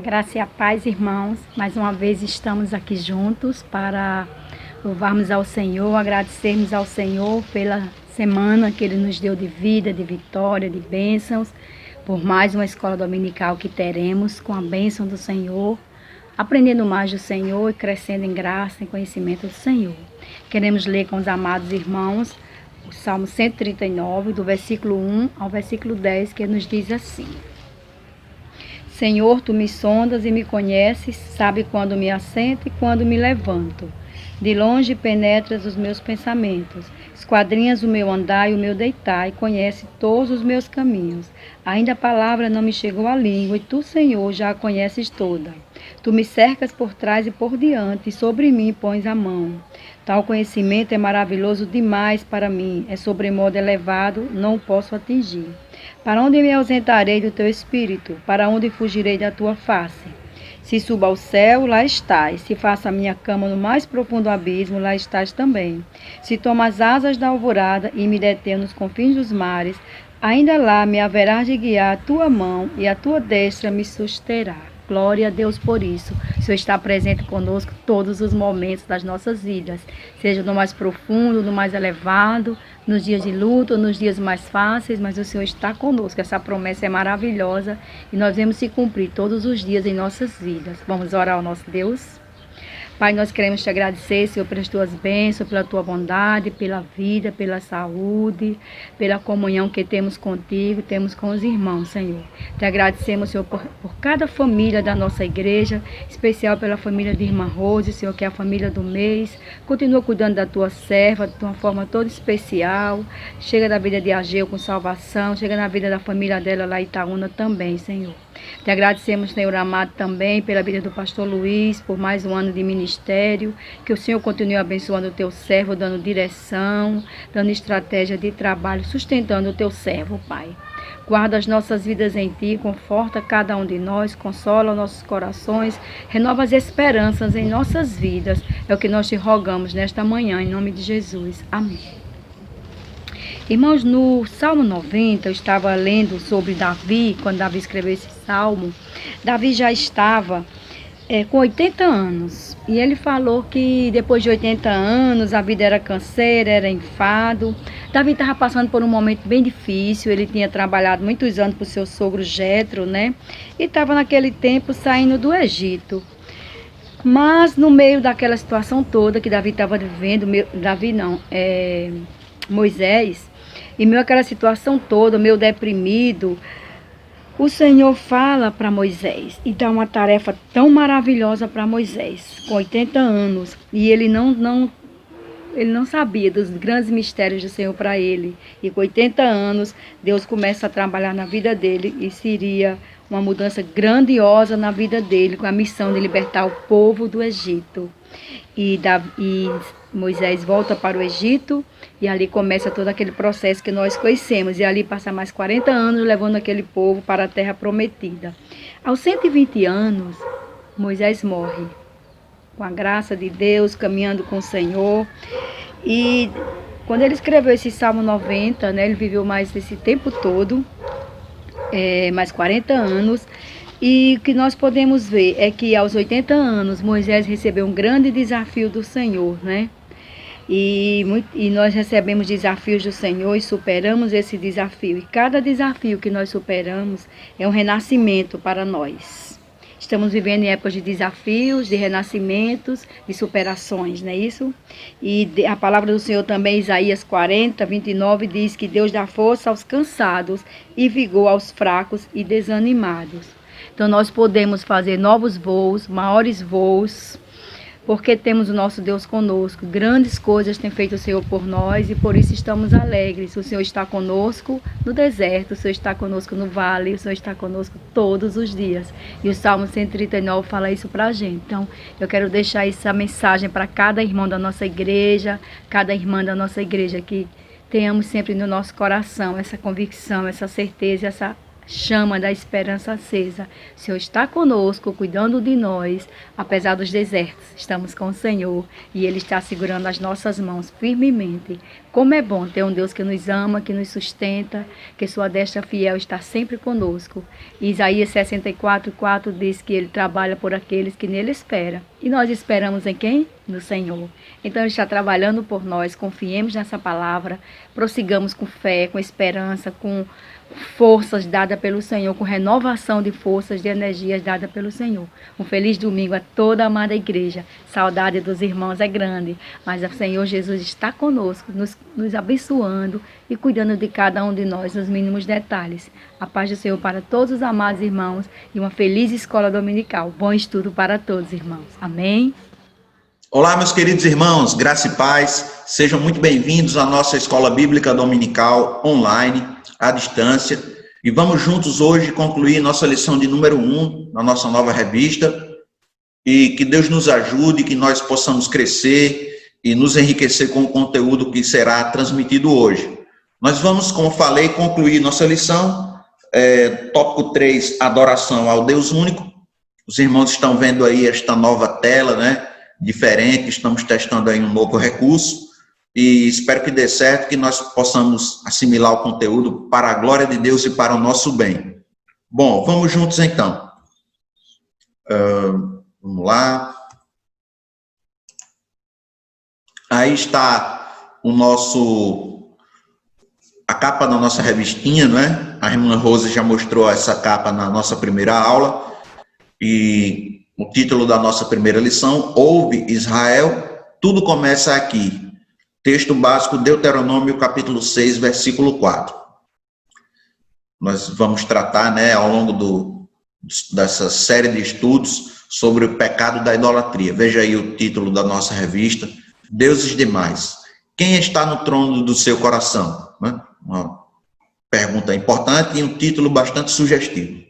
graça e a paz, irmãos. Mais uma vez estamos aqui juntos para louvarmos ao Senhor, agradecermos ao Senhor pela semana que Ele nos deu de vida, de vitória, de bênçãos, por mais uma escola dominical que teremos com a bênção do Senhor, aprendendo mais do Senhor e crescendo em graça e conhecimento do Senhor. Queremos ler com os amados irmãos o Salmo 139, do versículo 1 ao versículo 10, que nos diz assim: Senhor, Tu me sondas e me conheces, sabe quando me assento e quando me levanto. De longe penetras os meus pensamentos, esquadrinhas o meu andar e o meu deitar, e conhece todos os meus caminhos. Ainda a palavra não me chegou à língua, e Tu, Senhor, já a conheces toda. Tu me cercas por trás e por diante, e sobre mim pões a mão. Tal conhecimento é maravilhoso demais para mim, é sobremodo elevado, não o posso atingir. Para onde me ausentarei do Teu Espírito? Para onde fugirei da Tua face? Se suba ao céu, lá estás. Se faça a minha cama no mais profundo abismo, lá estás também. Se tomo as asas da alvorada e me detenho nos confins dos mares, ainda lá me haverás de guiar a Tua mão e a Tua destra me susterá. Glória a Deus por isso. O Senhor está presente conosco todos os momentos das nossas vidas, seja no mais profundo, no mais elevado, nos dias de luta, nos dias mais fáceis, mas o Senhor está conosco. Essa promessa é maravilhosa e nós vamos se cumprir todos os dias em nossas vidas. Vamos orar ao nosso Deus? Pai, nós queremos Te agradecer, Senhor, pelas Tuas bênçãos, pela Tua bondade, pela vida, pela saúde, pela comunhão que temos contigo, temos com os irmãos, Senhor. Te agradecemos, Senhor, por cada família da nossa igreja, especial pela família de Irmã Rose, Senhor, que é a família do mês. Continua cuidando da Tua serva de uma forma toda especial. Chega na vida de Ageu com salvação, chega na vida da família dela lá em Itaúna também, Senhor. Te agradecemos, Senhor amado, também pela vida do pastor Luiz, por mais um ano de ministério. Que o Senhor continue abençoando o Teu servo, dando direção, dando estratégia de trabalho, sustentando o Teu servo, Pai. Guarda as nossas vidas em Ti, conforta cada um de nós, consola nossos corações, renova as esperanças em nossas vidas. É o que nós Te rogamos nesta manhã, em nome de Jesus. Amém. Irmãos, no Salmo 90, eu estava lendo sobre Davi, quando Davi escreveu esse Salmo. Davi já estava com 80 anos, e ele falou que depois de 80 anos a vida era canseira, era enfado. Davi estava passando por um momento bem difícil, ele tinha trabalhado muitos anos para o seu sogro Jetro, né? E estava naquele tempo saindo do Egito. Mas no meio daquela situação toda que Davi estava vivendo, Moisés, em meio àquela situação toda, meio deprimido, o Senhor fala para Moisés e dá uma tarefa tão maravilhosa para Moisés, com 80 anos, e ele não sabia dos grandes mistérios do Senhor para ele. E com 80 anos, Deus começa a trabalhar na vida dele e seria uma mudança grandiosa na vida dele, com a missão de libertar o povo do Egito. E Moisés volta para o Egito e ali começa todo aquele processo que nós conhecemos. E ali passa mais 40 anos levando aquele povo para a terra prometida. Aos 120 anos, Moisés morre. Com a graça de Deus, caminhando com o Senhor. E quando ele escreveu esse Salmo 90, né, ele viveu mais esse tempo todo, mais 40 anos. E o que nós podemos ver é que aos 80 anos, Moisés recebeu um grande desafio do Senhor, né? E nós recebemos desafios do Senhor e superamos esse desafio. E cada desafio que nós superamos é um renascimento para nós. Estamos vivendo em épocas de desafios, de renascimentos, de superações, não é isso? E a palavra do Senhor também, Isaías 40, 29, diz que Deus dá força aos cansados e vigor aos fracos e desanimados. Então nós podemos fazer novos voos, maiores voos, porque temos o nosso Deus conosco. Grandes coisas tem feito o Senhor por nós e por isso estamos alegres. O Senhor está conosco no deserto, o Senhor está conosco no vale, o Senhor está conosco todos os dias. E o Salmo 139 fala isso para a gente. Então eu quero deixar essa mensagem para cada irmão da nossa igreja, cada irmã da nossa igreja, que tenhamos sempre no nosso coração essa convicção, essa certeza, essa chama da esperança acesa. O Senhor está conosco, cuidando de nós, apesar dos desertos. Estamos com o Senhor e Ele está segurando as nossas mãos firmemente. Como é bom ter um Deus que nos ama, que nos sustenta, que sua destra fiel está sempre conosco. Isaías 64:4 diz que Ele trabalha por aqueles que nele esperam. E nós esperamos em quem? No Senhor. Então Ele está trabalhando por nós, confiemos nessa palavra, prossigamos com fé, com esperança, com forças dadas pelo Senhor, com renovação de forças, de energias dadas pelo Senhor. Um feliz domingo a toda a amada igreja. Saudade dos irmãos é grande, mas o Senhor Jesus está conosco, nos abençoando e cuidando de cada um de nós nos mínimos detalhes. A paz do Senhor para todos os amados irmãos e uma feliz escola dominical. Bom estudo para todos, irmãos. Amém? Olá, meus queridos irmãos, graça e paz. Sejam muito bem-vindos à nossa Escola Bíblica Dominical online, à distância. E vamos juntos hoje concluir nossa lição de número 1 na nossa nova revista. E que Deus nos ajude, que nós possamos crescer e nos enriquecer com o conteúdo que será transmitido hoje. Nós vamos, como falei, concluir nossa lição. Tópico 3, adoração ao Deus único. Os irmãos estão vendo aí esta nova tela, né? Diferente, estamos testando aí um novo recurso e espero que dê certo, que nós possamos assimilar o conteúdo para a glória de Deus e para o nosso bem. Bom, vamos juntos então. Vamos lá. Aí está a capa da nossa revistinha, né? A irmã Rose já mostrou essa capa na nossa primeira aula e o título da nossa primeira lição, Ouve Israel, tudo começa aqui. Texto básico, Deuteronômio, capítulo 6, versículo 4. Nós vamos tratar, né, ao longo dessa série de estudos sobre o pecado da idolatria. Veja aí o título da nossa revista, Deuses Demais. Quem está no trono do seu coração? Né? Uma pergunta importante e um título bastante sugestivo.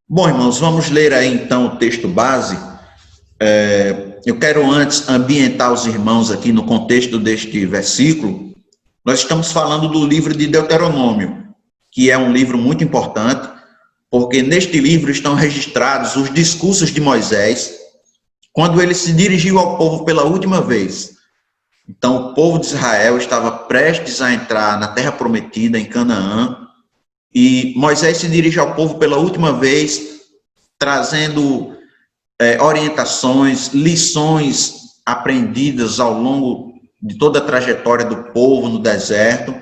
Bom, irmãos, vamos ler aí então o texto base. Eu quero antes ambientar os irmãos aqui no contexto deste versículo. Nós estamos falando do livro de Deuteronômio, que é um livro muito importante, porque neste livro estão registrados os discursos de Moisés, quando ele se dirigiu ao povo pela última vez. Então, o povo de Israel estava prestes a entrar na terra prometida, em Canaã, e Moisés se dirige ao povo pela última vez, trazendo orientações, lições aprendidas ao longo de toda a trajetória do povo no deserto.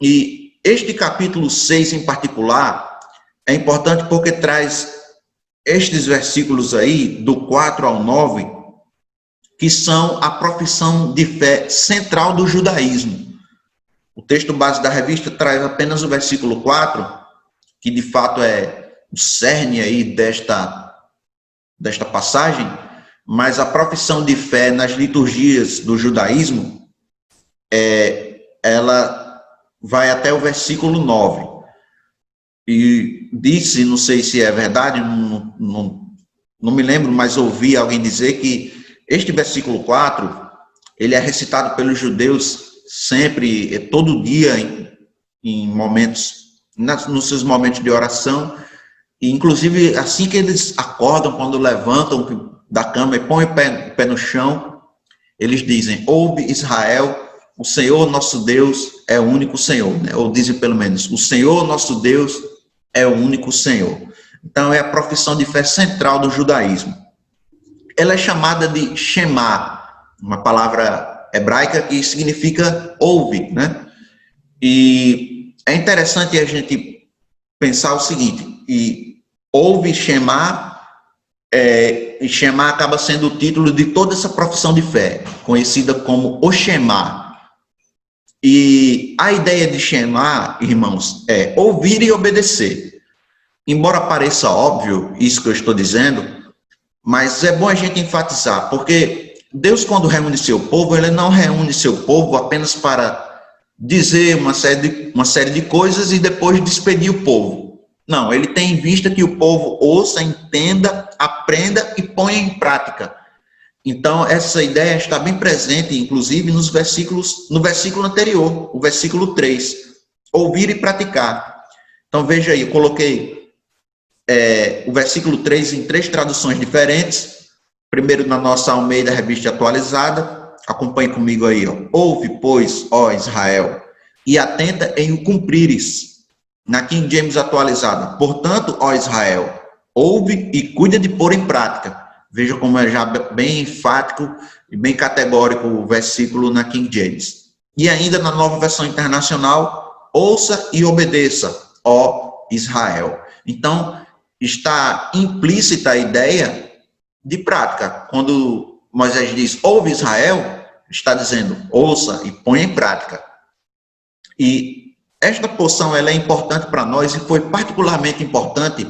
E este capítulo 6 em particular é importante porque traz estes versículos aí, do 4 ao 9, que são a profissão de fé central do judaísmo. O texto base da revista traz apenas o versículo 4, que de fato é o cerne aí desta passagem, mas a profissão de fé nas liturgias do judaísmo, ela vai até o versículo 9. E disse, não sei se é verdade, não me lembro, mas ouvi alguém dizer que este versículo 4, ele é recitado pelos judeus sempre, todo dia, em momentos, nos seus momentos de oração, e inclusive assim que eles acordam, quando levantam da cama e põem o pé no chão, eles dizem, ouve Israel, o Senhor nosso Deus é o único Senhor, né? Ou dizem pelo menos, o Senhor nosso Deus é o único Senhor. Então é a profissão de fé central do judaísmo. Ela é chamada de Shema, uma palavra hebraica que significa ouve, né? E é interessante a gente pensar o seguinte, e ouve Shema, Shema acaba sendo o título de toda essa profissão de fé, conhecida como o Shema. E a ideia de Shema, irmãos, é ouvir e obedecer. Embora pareça óbvio isso que eu estou dizendo, mas é bom a gente enfatizar, porque Deus, quando reúne seu povo, ele não reúne seu povo apenas para dizer uma série de coisas e depois despedir o povo. Não, ele tem em vista que o povo ouça, entenda, aprenda e ponha em prática. Então, essa ideia está bem presente, inclusive, no versículo anterior, o versículo 3. Ouvir e praticar. Então veja aí, eu coloquei o versículo 3 em 3 traduções diferentes. Primeiro na nossa Almeida Revista Atualizada. Acompanhe comigo aí, ó. Ouve, pois, ó Israel, e atenta em o cumprires. Na King James Atualizada. Portanto, ó Israel, ouve e cuida de pôr em prática. Veja como é já bem enfático e bem categórico o versículo na King James. E ainda na Nova Versão Internacional, ouça e obedeça, ó Israel. Então, está implícita a ideia de prática. Quando Moisés diz, ouve Israel, está dizendo, ouça e põe em prática. E esta porção ela é importante para nós e foi particularmente importante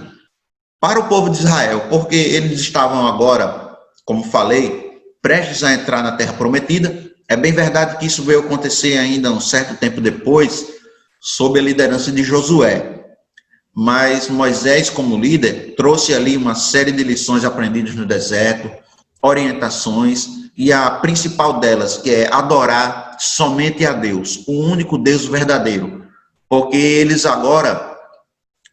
para o povo de Israel, porque eles estavam agora, como falei, prestes a entrar na Terra Prometida. É bem verdade que isso veio acontecer ainda um certo tempo depois, sob a liderança de Josué. Mas Moisés, como líder, trouxe ali uma série de lições aprendidas no deserto, orientações, e a principal delas, que é adorar somente a Deus, o único Deus verdadeiro. Porque eles agora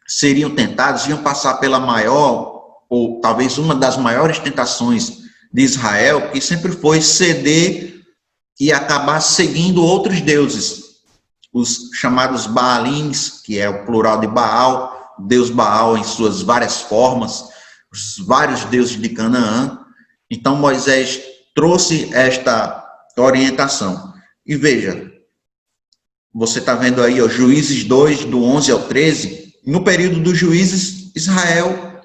seriam tentados, iam passar pela maior, ou talvez uma das maiores tentações de Israel, que sempre foi ceder e acabar seguindo outros deuses, os chamados Baalins, que é o plural de Baal, Deus Baal em suas várias formas, os vários deuses de Canaã. Então Moisés trouxe esta orientação. E veja, você está vendo aí, ó, Juízes 2, do 11 ao 13, no período dos juízes, Israel,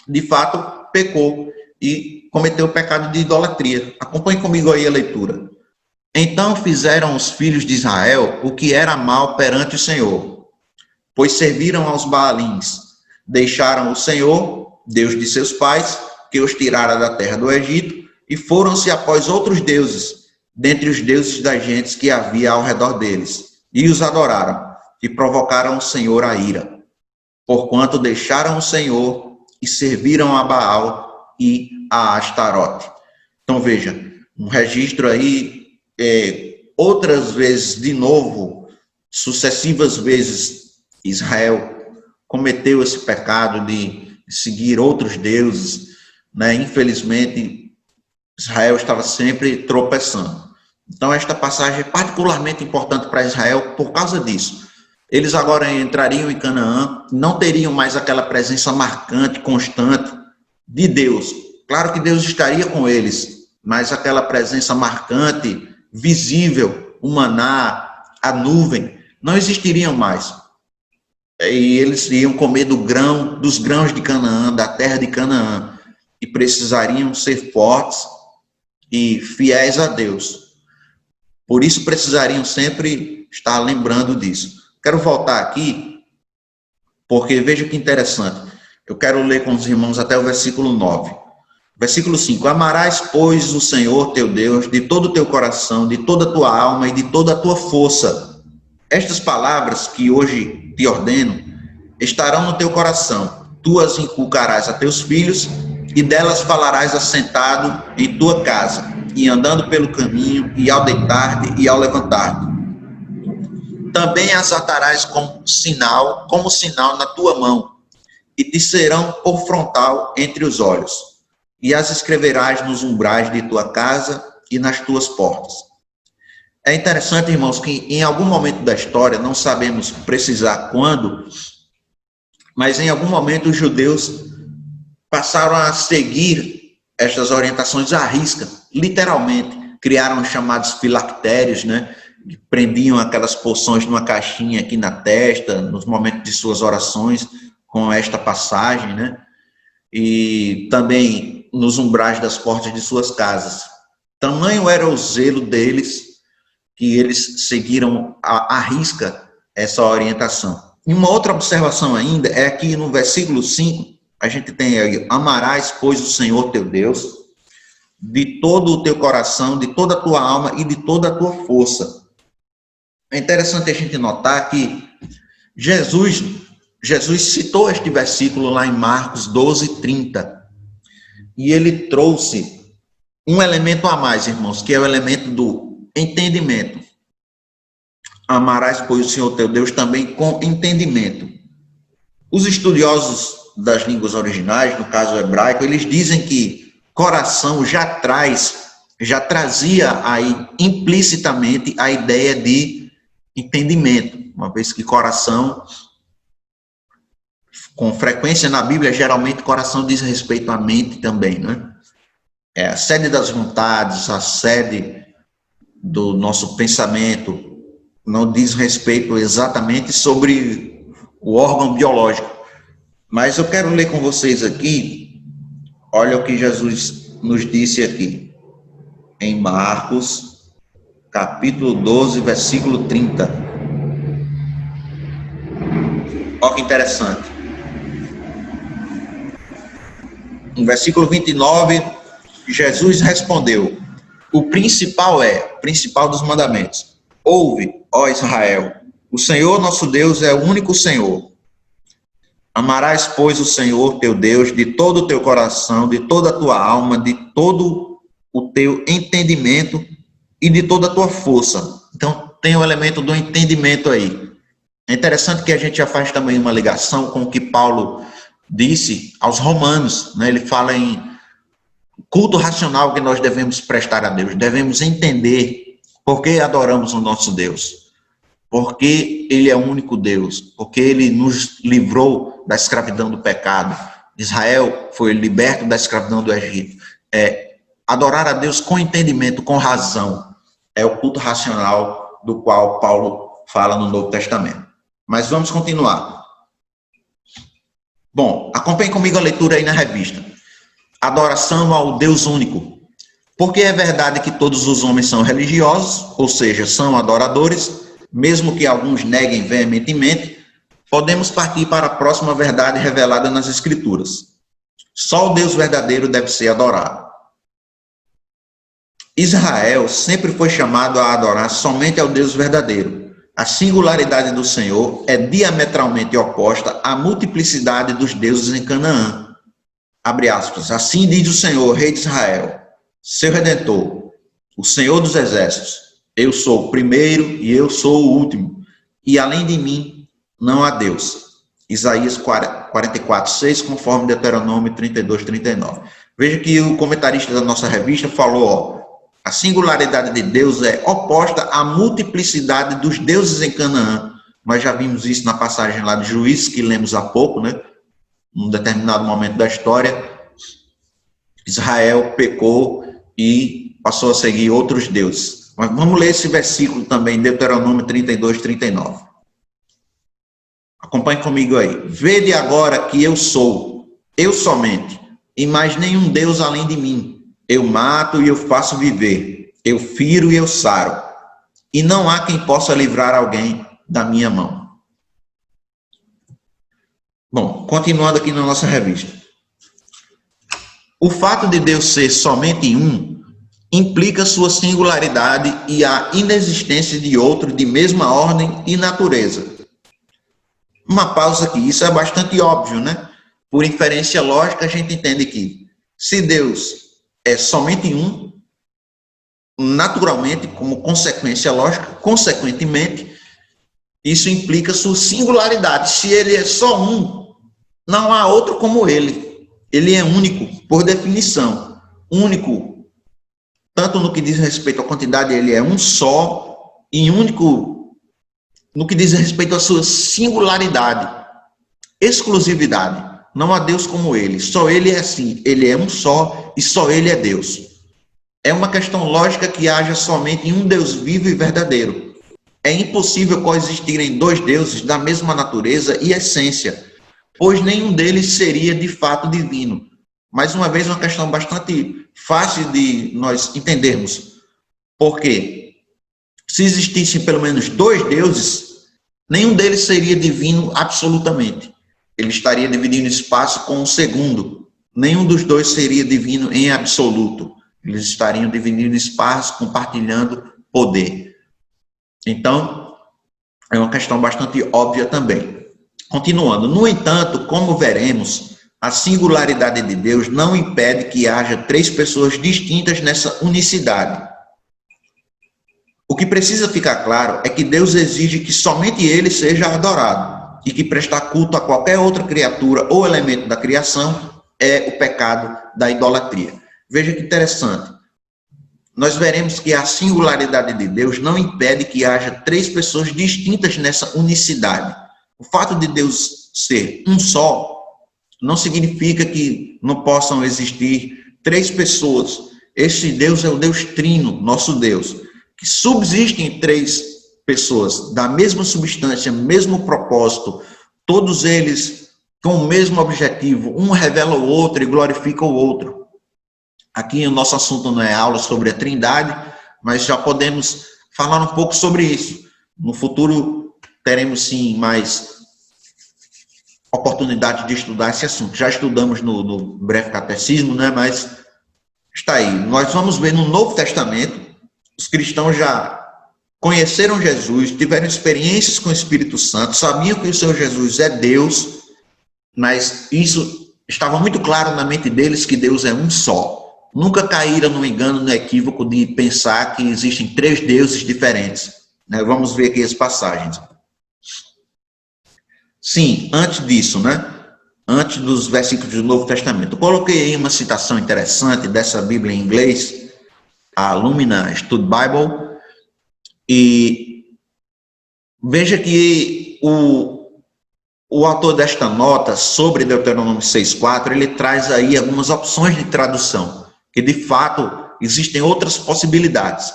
de fato, pecou e cometeu o pecado de idolatria. Acompanhe comigo aí a leitura. Então fizeram os filhos de Israel o que era mal perante o Senhor, pois serviram aos Baalins, deixaram o Senhor, Deus de seus pais, que os tirara da terra do Egito, e foram-se após outros deuses, dentre os deuses das gentes que havia ao redor deles, e os adoraram, e provocaram o Senhor a ira, porquanto deixaram o Senhor e serviram a Baal e a Astarote. Então veja, um registro aí, outras vezes, de novo, sucessivas vezes, Israel cometeu esse pecado de seguir outros deuses, né? Infelizmente, Israel estava sempre tropeçando. Então, esta passagem é particularmente importante para Israel por causa disso. Eles agora entrariam em Canaã, não teriam mais aquela presença marcante, constante de Deus. Claro que Deus estaria com eles, mas aquela presença marcante, visível, o maná, a nuvem, não existiriam mais. E eles iam comer dos grãos de Canaã, da terra de Canaã, e precisariam ser fortes e fiéis a Deus. Por isso precisariam sempre estar lembrando disso. Quero voltar aqui, porque veja que interessante. Eu quero ler com os irmãos até o versículo 9. Versículo 5. Amarás, pois, o Senhor teu Deus de todo o teu coração, de toda a tua alma e de toda a tua força. Estas palavras que hoje te ordeno estarão no teu coração. Tu as inculcarás a teus filhos e delas falarás assentado em tua casa, e andando pelo caminho, e ao deitar-te e ao levantar-te. Também as atarás como sinal na tua mão, e te serão por frontal entre os olhos, e as escreverás nos umbrais de tua casa e nas tuas portas. É interessante, irmãos, que em algum momento da história, não sabemos precisar quando, mas em algum momento os judeus passaram a seguir estas orientações à risca, literalmente. Criaram os chamados filactérios, né? Que prendiam aquelas porções numa caixinha aqui na testa, nos momentos de suas orações, com esta passagem, né? E também nos umbrais das portas de suas casas. Tamanho era o zelo deles, que eles seguiram à risca essa orientação. E uma outra observação ainda é que no versículo 5, a gente tem aí, amarás, pois, o Senhor teu Deus, de todo o teu coração, de toda a tua alma e de toda a tua força. É interessante a gente notar que Jesus citou este versículo lá em Marcos 12, 30. E ele trouxe um elemento a mais, irmãos, que é o elemento do entendimento. Amarás, pois, o Senhor teu Deus também com entendimento. Os estudiosos das línguas originais, no caso hebraico, eles dizem que coração já trazia aí implicitamente a ideia de entendimento, uma vez que coração, com frequência na Bíblia, geralmente coração diz respeito à mente também, né? É a sede das vontades, a sede do nosso pensamento, não diz respeito exatamente sobre o órgão biológico. Mas eu quero ler com vocês aqui, olha o que Jesus nos disse aqui, em Marcos, capítulo 12, versículo 30. Olha que interessante. No versículo 29, Jesus respondeu: o principal dos mandamentos. Ouve, ó Israel, o Senhor nosso Deus é o único Senhor. Amarás, pois, o Senhor teu Deus de todo o teu coração, de toda a tua alma, de todo o teu entendimento e de toda a tua força. Então, tem o elemento do entendimento aí. É interessante que a gente já faz também uma ligação com o que Paulo disse aos romanos, né? Ele fala em culto racional que nós devemos prestar a Deus. Devemos entender por que adoramos o nosso Deus. Porque ele é o único Deus, porque ele nos livrou da escravidão do pecado. Israel foi liberto da escravidão do Egito. Adorar a Deus com entendimento, com razão, é o culto racional do qual Paulo fala no Novo Testamento. Mas vamos continuar. Bom, acompanhe comigo a leitura aí na revista. Adoração ao Deus único. Porque é verdade que todos os homens são religiosos, ou seja, são adoradores, mesmo que alguns neguem veementemente, podemos partir para a próxima verdade revelada nas Escrituras. Só o Deus verdadeiro deve ser adorado. Israel sempre foi chamado a adorar somente ao Deus verdadeiro. A singularidade do Senhor é diametralmente oposta à multiplicidade dos deuses em Canaã. Abre aspas. Assim diz o Senhor, Rei de Israel, seu Redentor, o Senhor dos Exércitos. Eu sou o primeiro e eu sou o último, e além de mim não há Deus. Isaías 44:6, conforme Deuteronômio 32:39. Veja que o comentarista da nossa revista falou, a singularidade de Deus é oposta à multiplicidade dos deuses em Canaã. Nós já vimos isso na passagem lá de Juízes, que lemos há pouco, né? Num determinado momento da história, Israel pecou e passou a seguir outros deuses. Mas vamos ler esse versículo também, Deuteronômio 32:39. Acompanhe comigo aí. Vede agora que eu sou, eu somente, e mais nenhum Deus além de mim. Eu mato e eu faço viver, eu firo e eu saro, e não há quem possa livrar alguém da minha mão. Bom, continuando aqui na nossa revista. O fato de Deus ser somente um implica sua singularidade e a inexistência de outro de mesma ordem e natureza. Uma pausa aqui, isso é bastante óbvio, né? Por inferência lógica, a gente entende que se Deus é somente um, naturalmente, como consequência lógica, consequentemente, isso implica sua singularidade. Se ele é só um, não há outro como ele. Ele é único, por definição. Único, tanto no que diz respeito à quantidade, ele é um só, e único no que diz respeito à sua singularidade, exclusividade. Não há Deus como ele, só ele é assim, ele é um só e só ele é Deus. É uma questão lógica que haja somente um Deus vivo e verdadeiro. É impossível coexistirem dois deuses da mesma natureza e essência, pois nenhum deles seria de fato divino. Mais uma vez, uma questão bastante fácil de nós entendermos. Por quê? Se existissem pelo menos dois deuses, nenhum deles seria divino absolutamente. Ele estaria dividindo espaço com o segundo. Nenhum dos dois seria divino em absoluto. Eles estariam dividindo espaço, compartilhando poder. Então, é uma questão bastante óbvia também. Continuando, no entanto, como veremos, a singularidade de Deus não impede que haja três pessoas distintas nessa unicidade. O que precisa ficar claro é que Deus exige que somente ele seja adorado. e que prestar culto a qualquer outra criatura ou elemento da criação é o pecado da idolatria. Veja que interessante. Nós veremos que a singularidade de Deus não impede que haja três pessoas distintas nessa unicidade. O fato de Deus ser um só não significa que não possam existir três pessoas. Este Deus é o Deus Trino, nosso Deus, que subsiste em três pessoas, da mesma substância, mesmo propósito, todos eles com o mesmo objetivo, um revela o outro e glorifica o outro. Aqui o nosso assunto não é aula sobre a Trindade, mas já podemos falar um pouco sobre isso. No futuro teremos sim mais oportunidade de estudar esse assunto. Já estudamos no breve catecismo, né? Mas está aí. Nós vamos ver no Novo Testamento, os cristãos já conheceram Jesus, tiveram experiências com o Espírito Santo, sabiam que o Senhor Jesus é Deus, mas isso estava muito claro na mente deles que Deus é um só. Nunca caíram no engano, no equívoco de pensar que existem três deuses diferentes. Né? Vamos ver aqui as passagens. Sim, antes disso, né? Antes dos versículos do Novo Testamento. Eu coloquei aí uma citação interessante dessa Bíblia em inglês, a Lumina Study Bible, e veja que o autor desta nota sobre Deuteronômio 6,4, ele traz aí algumas opções de tradução, que de fato existem outras possibilidades.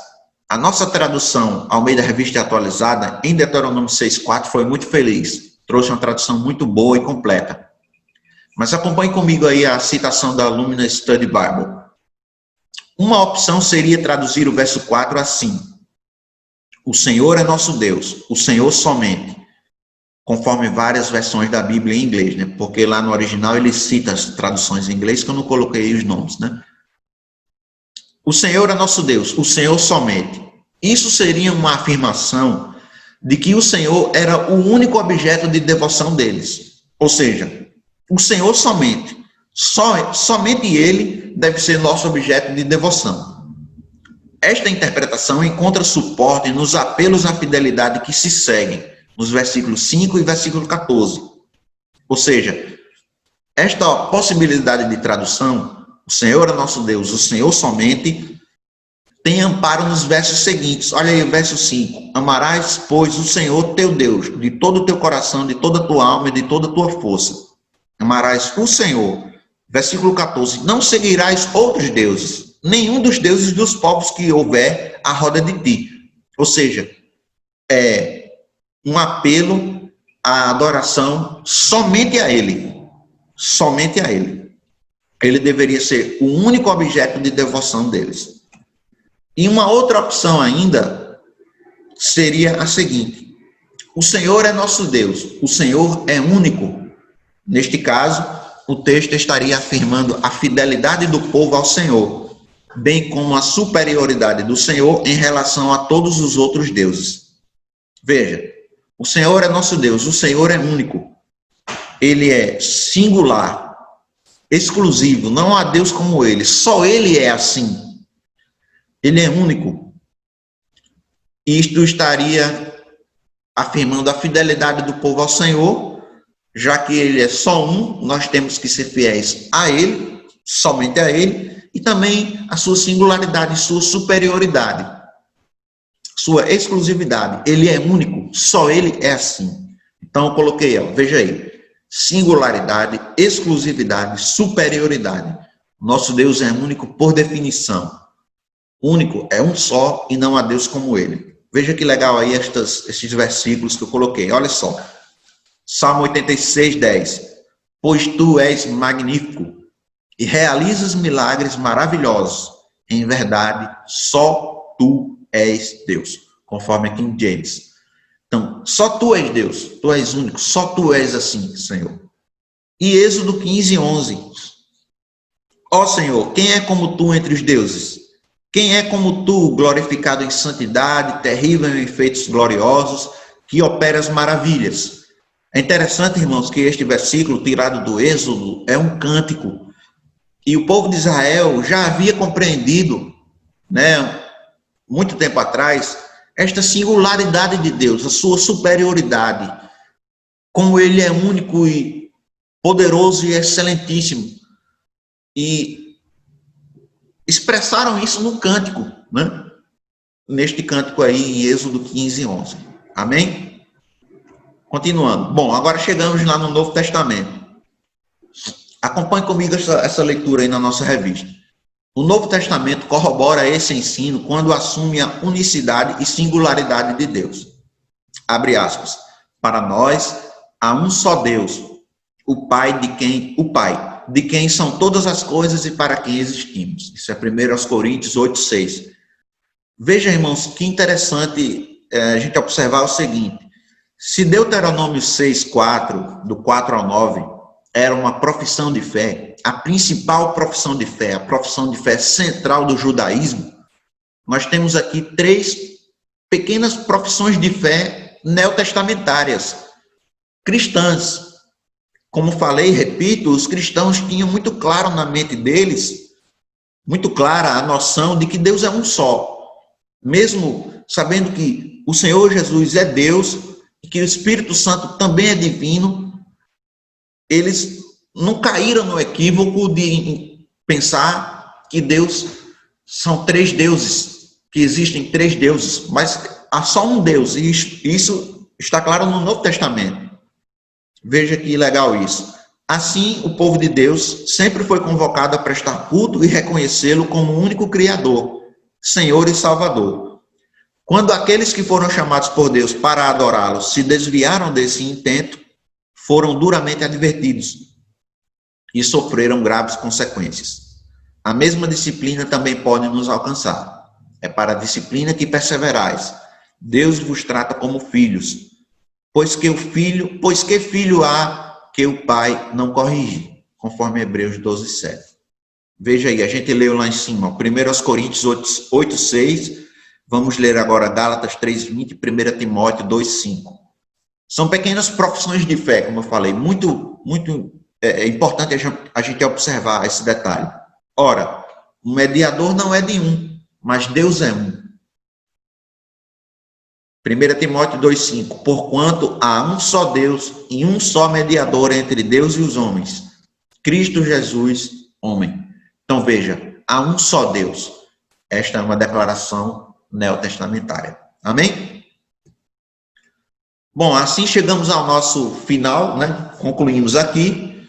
A nossa tradução, Almeida Revista Atualizada, em Deuteronômio 6,4 foi muito feliz, trouxe uma tradução muito boa e completa. Mas acompanhe comigo aí a citação da Lumina Study Bible. Uma opção seria traduzir o verso 4 assim: o Senhor é nosso Deus, o Senhor somente, conforme várias versões da Bíblia em inglês, né? Porque lá no original ele cita as traduções em inglês que eu não coloquei os nomes, né? O Senhor é nosso Deus, o Senhor somente. Isso seria uma afirmação de que o Senhor era o único objeto de devoção deles. Ou seja, o Senhor somente. Somente Ele deve ser nosso objeto de devoção. Esta interpretação encontra suporte nos apelos à fidelidade que se seguem, nos versículos 5 e versículo 14. Ou seja, esta possibilidade de tradução, o Senhor é nosso Deus, o Senhor somente, tem amparo nos versos seguintes. Olha aí o verso 5. Amarás, pois, o Senhor teu Deus, de todo o teu coração, de toda a tua alma e de toda a tua força. Amarás o Senhor. Versículo 14. Não seguirás outros deuses, nenhum dos deuses dos povos que houver à roda de ti. Ou seja, é um apelo à adoração somente a Ele. Somente a Ele. Ele deveria ser o único objeto de devoção deles. E uma outra opção ainda seria a seguinte: o Senhor é nosso Deus, o Senhor é único. Neste caso, o texto estaria afirmando a fidelidade do povo ao Senhor, bem como a superioridade do Senhor em relação a todos os outros deuses. Veja, o Senhor é nosso Deus, o Senhor é único. Ele é singular, exclusivo, não há Deus como Ele, só Ele é assim. Ele é único. Isto estaria afirmando a fidelidade do povo ao Senhor, já que Ele é só um, nós temos que ser fiéis a Ele, somente a Ele, e também a sua singularidade, sua superioridade, sua exclusividade. Ele é único, só Ele é assim. Então eu coloquei, veja aí, singularidade, exclusividade, superioridade. Nosso Deus é único por definição. Único é um só e não há Deus como Ele. Veja que legal aí esses versículos que eu coloquei. Olha só. Salmo 86, 10. Pois tu és magnífico e realizas milagres maravilhosos. Em verdade, só tu és Deus. Conforme aqui em James. Então, só tu és Deus. Tu és único. Só tu és assim, Senhor. E Êxodo 15, 11. Ó Senhor, quem é como tu entre os deuses? Quem é como tu, glorificado em santidade, terrível em feitos gloriosos, que operas maravilhas? É interessante, irmãos, que este versículo, tirado do Êxodo, é um cântico. E o povo de Israel já havia compreendido, né, muito tempo atrás, esta singularidade de Deus, a sua superioridade. como ele é único e poderoso e excelentíssimo. E expressaram isso no cântico, né? Neste cântico aí, em Êxodo 15, 11. Amém? Continuando. Bom, agora chegamos lá no Novo Testamento. Acompanhe comigo essa leitura aí na nossa revista. O Novo Testamento corrobora esse ensino quando assume a unicidade e singularidade de Deus. Abre aspas. Para nós, há um só Deus, o Pai, de quem são todas as coisas e para quem existimos. Isso é 1 Coríntios 8, 6. Veja, irmãos, que interessante a gente observar o seguinte. Se Deuteronômio 6, 4, do 4 ao 9, era uma profissão de fé, a principal profissão de fé, a profissão de fé central do judaísmo, nós temos aqui 3 pequenas profissões de fé neotestamentárias, cristãs. Como falei, repito, os cristãos tinham muito claro na mente deles, muito clara a noção de que Deus é um só. Mesmo sabendo que o Senhor Jesus é Deus e que o Espírito Santo também é divino, eles não caíram no equívoco de pensar que Deus são 3 deuses, que existem 3 deuses, mas há só um Deus, e isso está claro no Novo Testamento. Veja que legal isso. Assim, o povo de Deus sempre foi convocado a prestar culto e reconhecê-lo como o único Criador, Senhor e Salvador. Quando aqueles que foram chamados por Deus para adorá-lo se desviaram desse intento, foram duramente advertidos e sofreram graves consequências. A mesma disciplina também pode nos alcançar. É para a disciplina que perseverais. Deus vos trata como filhos, pois que filho há que o pai não corrige, conforme Hebreus 12, 7. Veja aí, a gente leu lá em cima, 1 Coríntios 8, 6, vamos ler agora Gálatas 3, 20 e 1 Timóteo 2, 5. São pequenas profissões de fé, como eu falei, muito importante a gente observar esse detalhe. Ora, o mediador não é de um, mas Deus é um. 1 Timóteo 2,5. Porquanto há um só Deus e um só mediador entre Deus e os homens, Cristo Jesus, homem. Então veja, há um só Deus. Esta é uma declaração neotestamentária. Amém? Bom, assim chegamos ao nosso final, né? Concluímos aqui.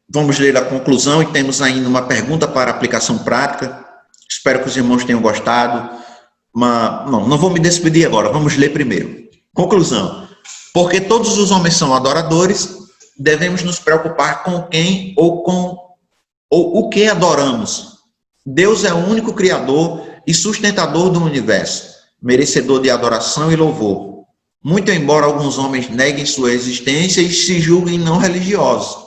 Vamos ler a conclusão e temos ainda uma pergunta para aplicação prática. Espero que os irmãos tenham gostado. Não vou me despedir agora, vamos ler primeiro. Conclusão. Porque todos os homens são adoradores, devemos nos preocupar com quem ou o que adoramos. Deus é o único Criador e sustentador do universo, merecedor de adoração e louvor. Muito embora alguns homens neguem sua existência e se julguem não religiosos.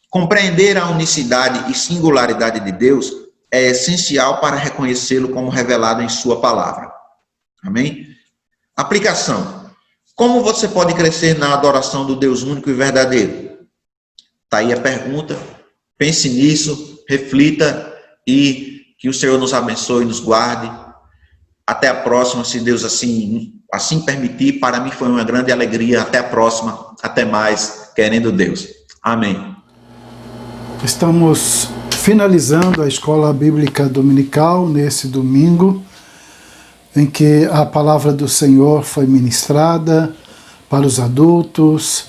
Compreender a unicidade e singularidade de Deus é essencial para reconhecê-lo como revelado em sua palavra. Amém? Aplicação. Como você pode crescer na adoração do Deus único e verdadeiro? Está aí a pergunta. Pense nisso, reflita e que o Senhor nos abençoe e nos guarde. Até a próxima, se Deus assim permitir. Para mim foi uma grande alegria. Até a próxima. Até mais, querendo Deus. Amém. Estamos finalizando a Escola Bíblica Dominical nesse domingo, em que a palavra do Senhor foi ministrada para os adultos,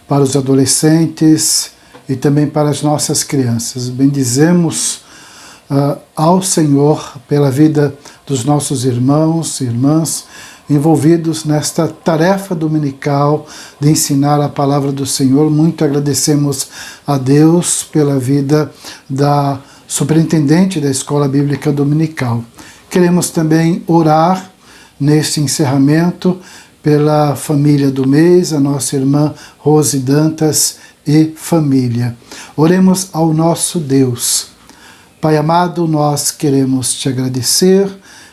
para os adolescentes e também para as nossas crianças. Bendizemos ao Senhor pela vida dos nossos irmãos e irmãs envolvidos nesta tarefa dominical de ensinar a palavra do Senhor. Muito agradecemos a Deus pela vida da superintendente da Escola Bíblica Dominical. Queremos também orar neste encerramento pela família do mês, a nossa irmã Rose Dantas e família. Oremos ao nosso Deus. Pai amado, nós queremos te agradecer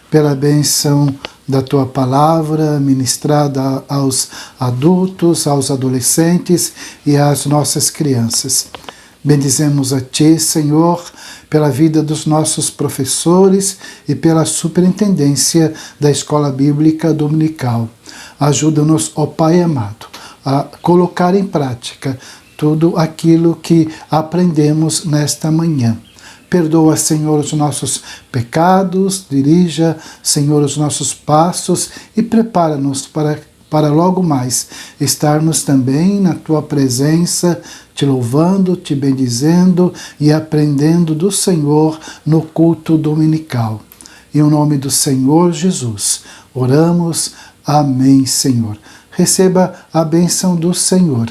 pela bênção da tua palavra ministrada aos adultos, aos adolescentes e às nossas crianças. Bendizemos a ti, Senhor, pela vida dos nossos professores e pela superintendência da Escola Bíblica Dominical. Ajuda-nos, ó Pai amado, a colocar em prática tudo aquilo que aprendemos nesta manhã. Perdoa, Senhor, os nossos pecados, dirija, Senhor, os nossos passos e prepara-nos para logo mais estarmos também na Tua presença, te louvando, te bendizendo e aprendendo do Senhor no culto dominical. Em nome do Senhor Jesus, oramos. Amém, Senhor. Receba a bênção do Senhor.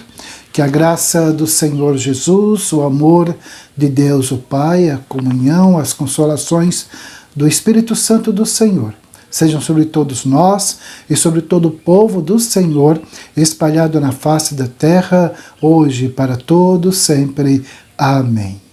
Que a graça do Senhor Jesus, o amor de Deus o Pai, a comunhão, as consolações do Espírito Santo do Senhor sejam sobre todos nós e sobre todo o povo do Senhor, espalhado na face da terra, hoje e para todos sempre. Amém.